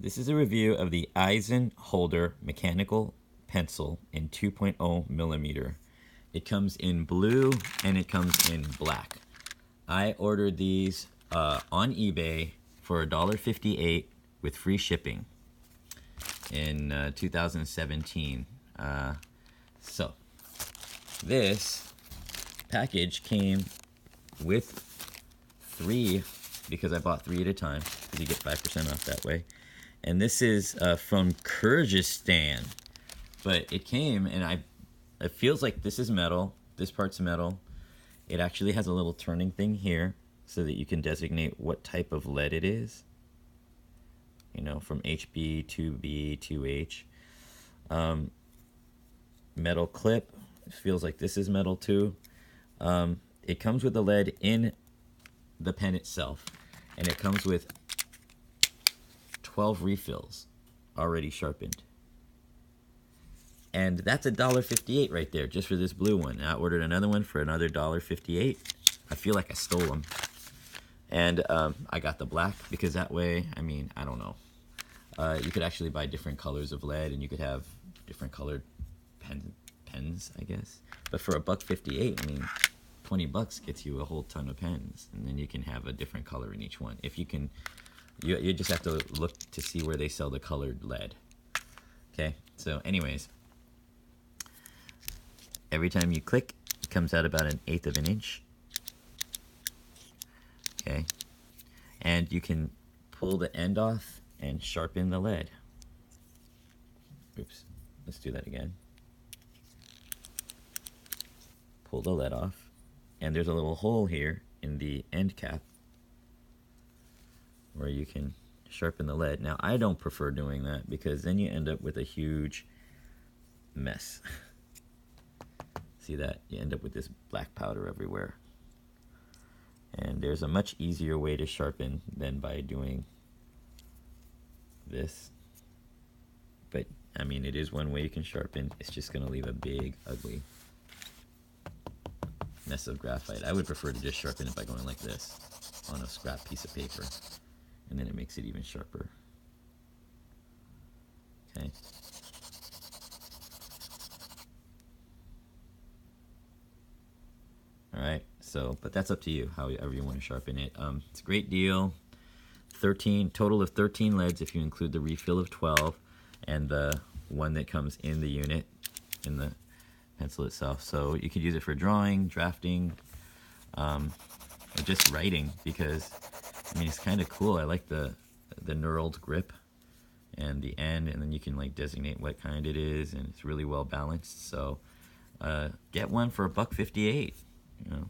This is a review of the Izen Holder mechanical pencil in 2.0 millimeter. It comes in blue and it comes in black. I ordered these on eBay for $1.58 with free shipping in 2017. So this package came with 3, because I bought 3 at a time, because you get 5% off that way. And this is from Kyrgyzstan, but it came, and it feels like this is metal. This part's metal. It actually has a little turning thing here so that you can designate what type of lead it is. You know, from HB, 2B, 2H. Metal clip. It feels like this is metal too. It comes with the lead in the pen itself, and it comes with 12 refills already sharpened. And that's $1.58 right there, just for this blue one. I ordered another one for another $1.58. I feel like I stole them. And I got the black because that way, I mean, I don't know. You could actually buy different colors of lead, and you could have different colored pens, I guess. But for $1.58, I mean, 20 bucks gets you a whole ton of pens, and then you can have a different color in each one. If you can, you just have to look to see where they sell the colored lead. Okay, so anyways, every time you click, it comes out about 1/8 of an inch. Okay, and you can pull the end off and sharpen the lead. Oops, let's do that again. Pull the lead off, and there's a little hole here in the end cap where you can sharpen the lead. Now, I don't prefer doing that because then you end up with a huge mess. See that? You end up with this black powder everywhere. And there's a much easier way to sharpen than by doing this. But, I mean, it is one way you can sharpen. It's just going to leave a big, ugly mess of graphite. I would prefer to just sharpen it by going like this on a scrap piece of paper, and then it makes it even sharper. Okay. Alright, so, but that's up to you, however you want to sharpen it. It's a great deal. Total of 13 leads if you include the refill of 12 and the one that comes in the unit, in the pencil itself. So you could use it for drawing, drafting, or just writing, because I mean, it's kind of cool. I like the knurled grip and the end, and then you can like designate what kind it is, and it's really well balanced. So get one for $1.58. You know.